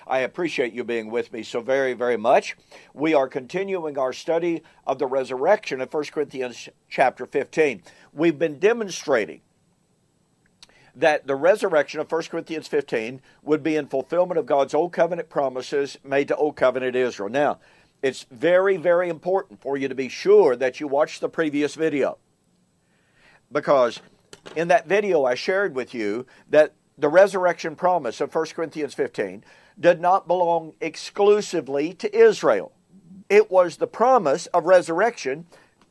I appreciate you being with me so very, very much. We are continuing our study of the resurrection of 1 Corinthians chapter 15. We've been demonstrating that the resurrection of 1 Corinthians 15 would be in fulfillment of God's Old Covenant promises made to Old Covenant Israel. Now, it's very, very important for you to be sure that you watch the previous video, because in that video I shared with you that the resurrection promise of 1 Corinthians 15 did not belong exclusively to Israel. It was the promise of resurrection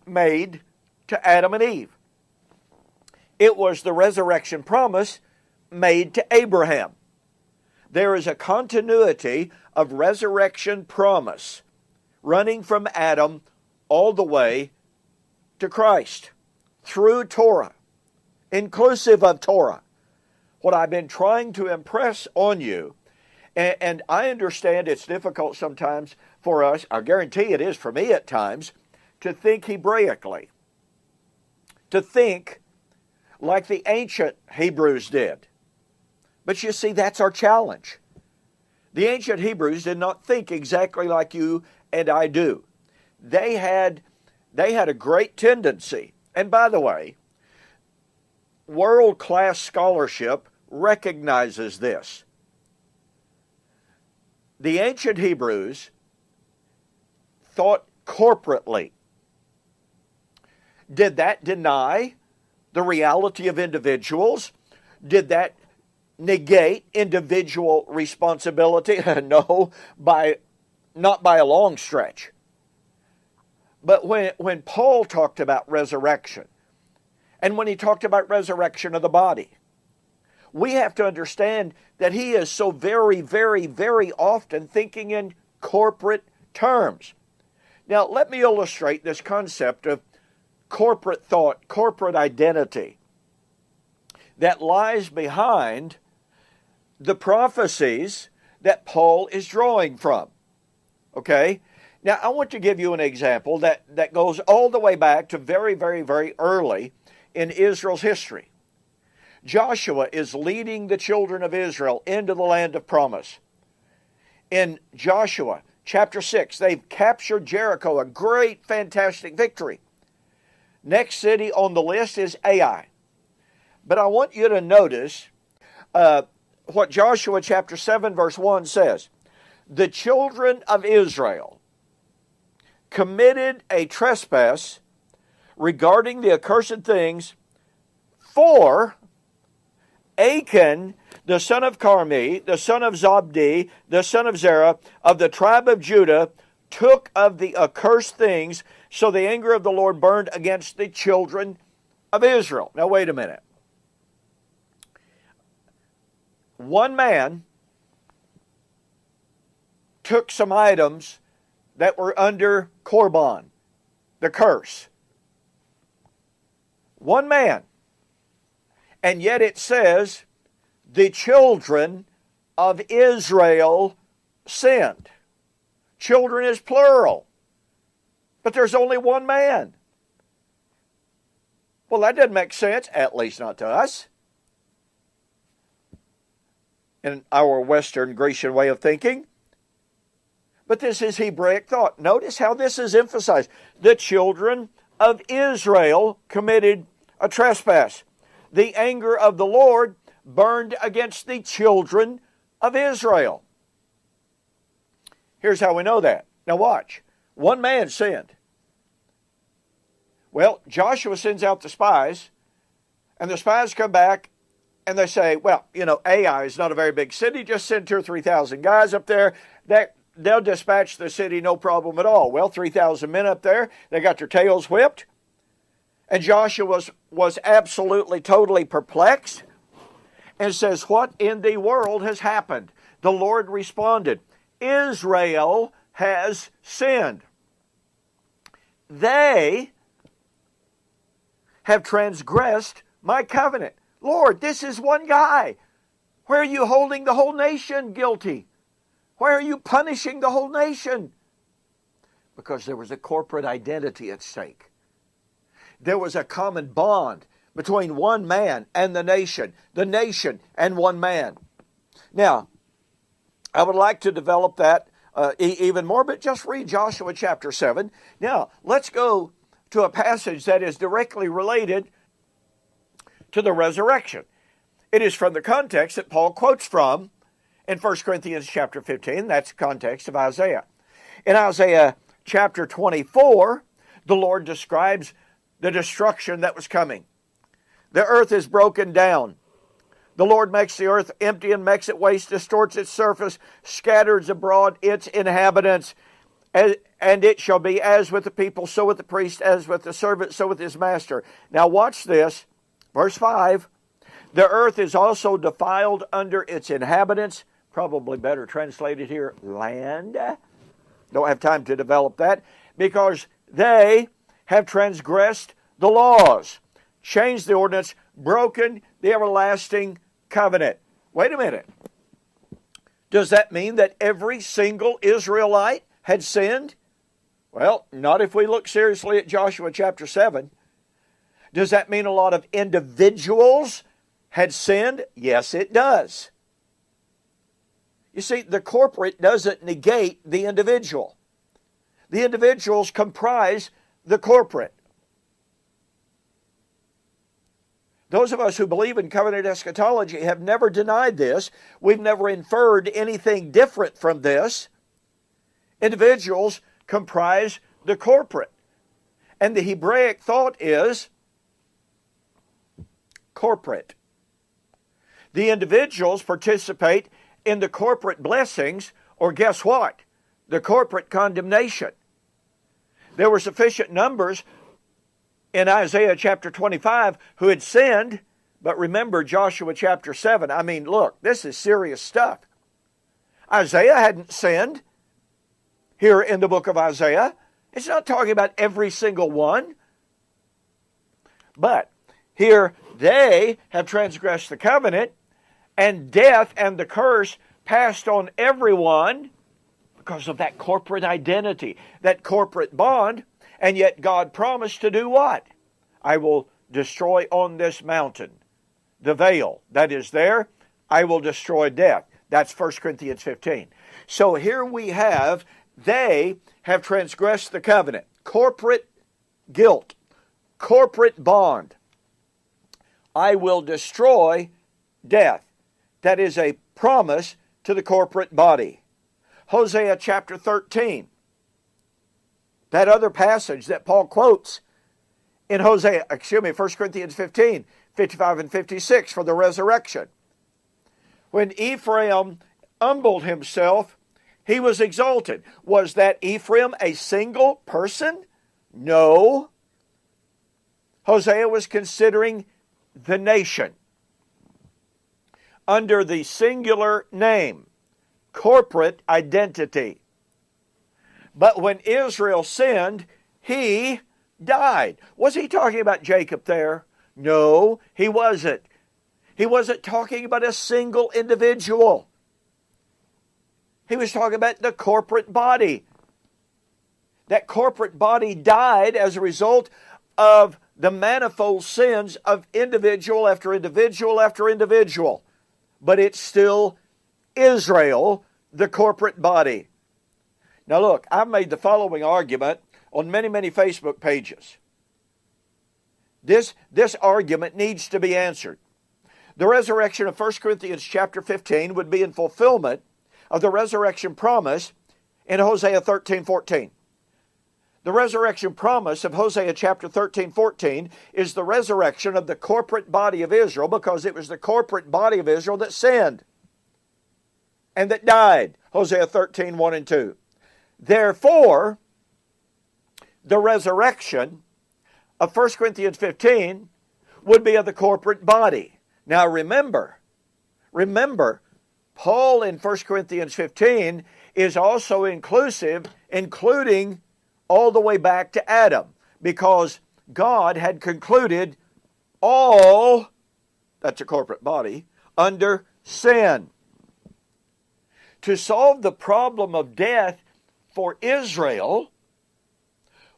made to Adam and Eve. It was the resurrection promise made to Abraham. There is a continuity of resurrection promise running from Adam all the way to Christ through Torah, inclusive of Torah. What I've been trying to impress on you, and I understand it's difficult sometimes for us, I guarantee it is for me at times, to think Hebraically, to think like the ancient Hebrews did. But you see, that's our challenge. The ancient Hebrews did not think exactly like you and I do. They had a great tendency, and by the way, world-class scholarship recognizes this. The ancient Hebrews thought corporately. Did that deny the reality of individuals? Did that negate individual responsibility? No, not by a long stretch. But when Paul talked about resurrection, and when he talked about resurrection of the body, we have to understand that he is so very, very, very often thinking in corporate terms. Now, let me illustrate this concept of corporate thought, corporate identity that lies behind the prophecies that Paul is drawing from. Okay? Now, I want to give you an example that goes all the way back to very, very, very early in Israel's history. Joshua is leading the children of Israel into the land of promise. In Joshua chapter 6, they've captured Jericho, a great, fantastic victory. Next city on the list is Ai. But I want you to notice what Joshua chapter 7 verse 1 says. The children of Israel committed a trespass regarding the accursed things, for Achan, the son of Carmi, the son of Zabdi, the son of Zerah, of the tribe of Judah, took of the accursed things, so the anger of the Lord burned against the children of Israel. Now wait a minute. One man took some items that were under Korban, the curse. One man. And yet it says, the children of Israel sinned. Children is plural. But there's only one man. Well, that doesn't make sense, at least not to us. In our Western Grecian way of thinking. But this is Hebraic thought. Notice how this is emphasized. The children of Israel committed a trespass. The anger of the Lord burned against the children of Israel. Here's how we know that. Now watch. One man sinned. Well, Joshua sends out the spies, and the spies come back, and they say, well, Ai is not a very big city. Just send 2,000 or 3,000 guys up there. They'll dispatch the city, no problem at all. Well, 3,000 men up there, they got their tails whipped. And Joshua was absolutely, totally perplexed and says, what in the world has happened? The Lord responded, Israel has sinned. They have transgressed my covenant. Lord, this is one guy. Why are you holding the whole nation guilty? Why are you punishing the whole nation? Because there was a corporate identity at stake. There was a common bond between one man and the nation and one man. Now, I would like to develop that even more, but just read Joshua chapter 7. Now, let's go to a passage that is directly related to the resurrection. It is from the context that Paul quotes from in 1 Corinthians chapter 15. That's the context of Isaiah. In Isaiah chapter 24, the Lord describes the destruction that was coming. The earth is broken down. The Lord makes the earth empty and makes it waste, distorts its surface, scatters abroad its inhabitants. And it shall be as with the people, so with the priest, as with the servant, so with his master. Now watch this. Verse 5. The earth is also defiled under its inhabitants. Probably better translated here, land. Don't have time to develop that. Because they have transgressed the laws, changed the ordinance, broken the everlasting covenant. Wait a minute. Does that mean that every single Israelite had sinned? Well, not if we look seriously at Joshua chapter 7. Does that mean a lot of individuals had sinned? Yes, it does. You see, the corporate doesn't negate the individual. The individuals comprise the corporate. Those of us who believe in covenant eschatology have never denied this. We've never inferred anything different from this. Individuals comprise the corporate. And the Hebraic thought is corporate. The individuals participate in the corporate blessings, or guess what? The corporate condemnation. There were sufficient numbers in Isaiah chapter 25 who had sinned, but remember Joshua chapter 7. I mean, look, this is serious stuff. Isaiah hadn't sinned here in the book of Isaiah. It's not talking about every single one. But here they have transgressed the covenant, and death and the curse passed on everyone because of that corporate identity, that corporate bond. And yet God promised to do what? I will destroy on this mountain the veil that is there. I will destroy death. That's 1 Corinthians 15. So here we have, they have transgressed the covenant. Corporate guilt. Corporate bond. I will destroy death. That is a promise to the corporate body. Hosea chapter 13. That other passage that Paul quotes in 1 Corinthians 15, 55 and 56 for the resurrection. When Ephraim humbled himself, he was exalted. Was that Ephraim a single person? No. Hosea was considering the nation under the singular name, corporate identity. But when Israel sinned, he died. Was he talking about Jacob there? No, he wasn't. He wasn't talking about a single individual. He was talking about the corporate body. That corporate body died as a result of the manifold sins of individual after individual after individual. But it's still Israel, the corporate body. Now look, I've made the following argument on many, many Facebook pages. This argument needs to be answered. The resurrection of 1 Corinthians chapter 15 would be in fulfillment of the resurrection promise in Hosea 13:14. The resurrection promise of Hosea chapter 13:14 is the resurrection of the corporate body of Israel, because it was the corporate body of Israel that sinned and that died. Hosea 13:1 and 2. Therefore, the resurrection of 1 Corinthians 15 would be of the corporate body. Now remember, Paul in 1 Corinthians 15 is also including all the way back to Adam, because God had concluded all, that's a corporate body, under sin. To solve the problem of death for Israel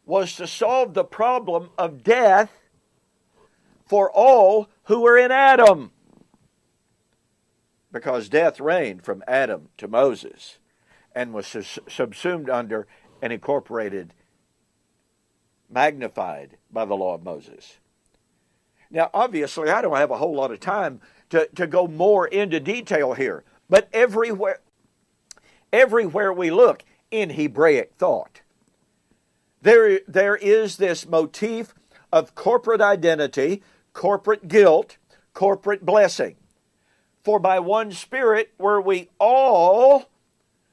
was to solve the problem of death for all who were in Adam. because death reigned from Adam to Moses and was subsumed under and incorporated, magnified by the law of Moses. Now, obviously, I don't have a whole lot of time to go more into detail here, but everywhere we look in Hebraic thought, there is this motif of corporate identity, corporate guilt, corporate blessing. For by one Spirit were we all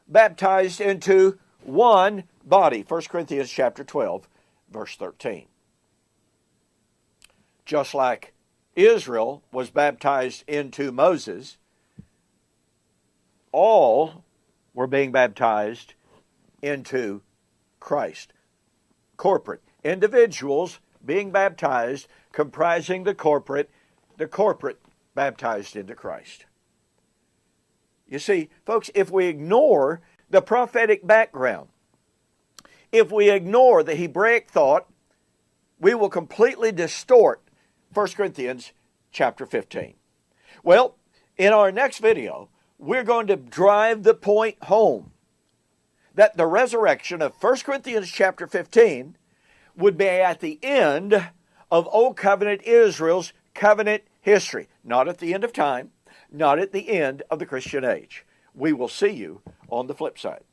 baptized into one body. 1 Corinthians chapter 12, verse 13. Just like Israel was baptized into Moses, all were being baptized into Christ. Corporate. Individuals being baptized, comprising the corporate baptized into Christ. You see, folks, if we ignore the prophetic background, if we ignore the Hebraic thought, we will completely distort 1 Corinthians chapter 15. Well, in our next video, we're going to drive the point home that the resurrection of 1 Corinthians chapter 15 would be at the end of Old Covenant Israel's covenant history. Not at the end of time, not at the end of the Christian age. We will see you on the flip side.